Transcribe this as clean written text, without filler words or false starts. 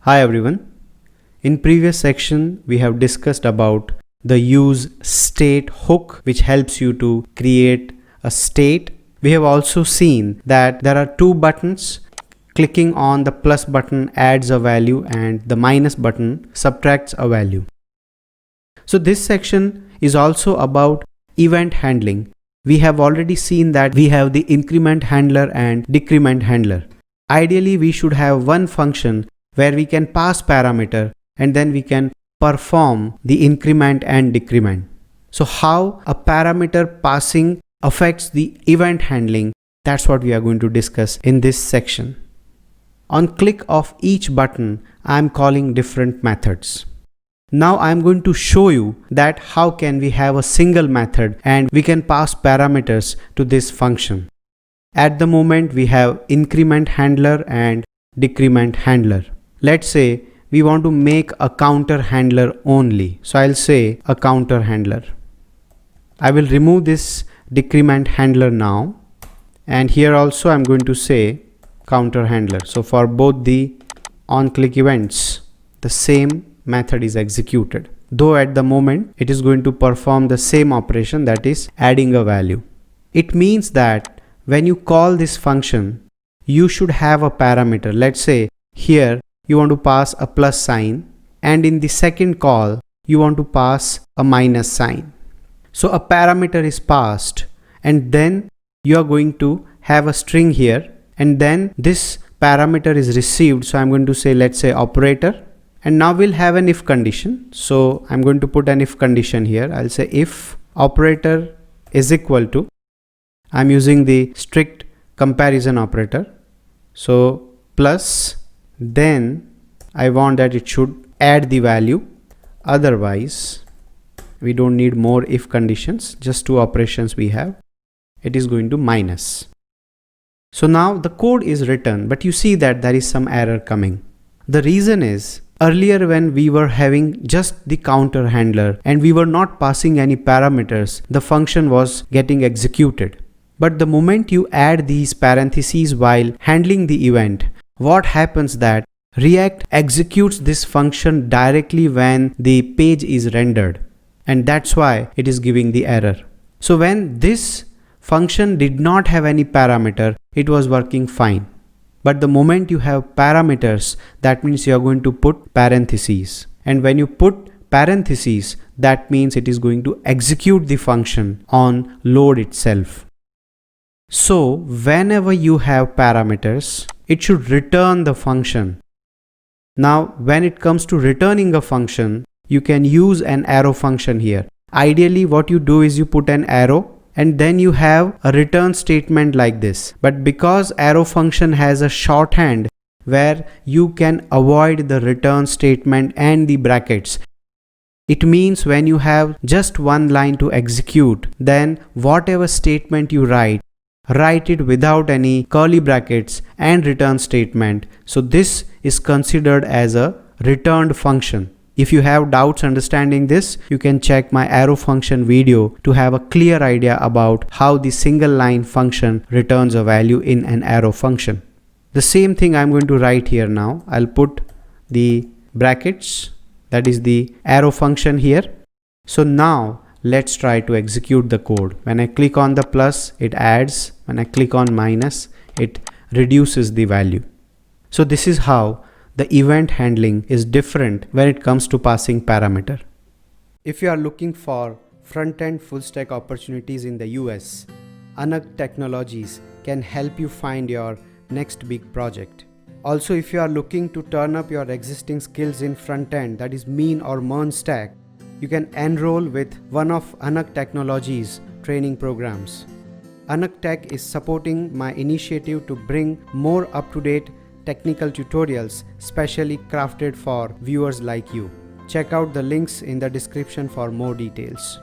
Hi everyone. In previous section we have discussed about the use state hook, which helps you to create a state. We have also seen that there are two buttons. Clicking on the plus button adds a value and the minus button subtracts a value. So this section is also about event handling. We have already seen that we have the increment handler and decrement handler. Ideally we should have one function where we can pass parameter and then we can perform the increment and decrement. So how a parameter passing affects the event handling, that's what we are going to discuss in this section. On click of each button, I am calling different methods. Now I am going to show you that how can we have a single method and we can pass parameters to this function. At the moment we have increment handler and decrement handler. Let's say we want to make a counter handler only. So I'll say a counter handler. I will remove this decrement handler now, and here also I'm going to say counter handler. So for both the on click events, the same method is executed, though at the moment it is going to perform the same operation, that is adding a value. It means that when you call this function, you should have a parameter. Let's say here you want to pass a plus sign, and in the second call you want to pass a minus sign. So a parameter is passed, and then you are going to have a string here, and then this parameter is received. So I'm going to say, let's say operator, and now we'll have an if condition. So I'm going to put an if condition here. I'll say if operator is equal to, I'm using the strict comparison operator, so plus, then I want that it should add the value. Otherwise we don't need more if conditions, just two operations we have. It is going to minus. So now the code is written, but you see that there is some error coming. The reason is, earlier when we were having just the counter handler and we were not passing any parameters, the function was getting executed. But the moment you add these parentheses while handling the event, what happens that React executes this function directly when the page is rendered, and that's why it is giving the error. So when this function did not have any parameter, it was working fine. But the moment you have parameters, that means you are going to put parentheses. And when you put parentheses, that means it is going to execute the function on load itself. So whenever you have parameters, it should return the function. Now when it comes to returning a function, you can use an arrow function here. Ideally what you do is you put an arrow and then you have a return statement like this. But because arrow function has a shorthand where you can avoid the return statement and the brackets, it means when you have just one line to execute, then whatever statement you write it without any curly brackets and return statement. So this is considered as a returned function. If you have doubts understanding this, you can check my arrow function video to have a clear idea about how the single line function returns a value in an arrow function. The same thing I'm going to write here now. I'll put the brackets, that is the arrow function here. So now let's try to execute the code. When I click on the plus, it adds. When I click on minus, it reduces the value. So this is how the event handling is different when it comes to passing parameter. If you are looking for front-end full stack opportunities in the US, Anak Technologies can help you find your next big project. Also, if you are looking to turn up your existing skills in front-end, that is mean or MERN stack, you can enroll with one of Anak Technologies training programs. Anak Tech is supporting my initiative to bring more up-to-date technical tutorials specially crafted for viewers like you. Check out the links in the description for more details.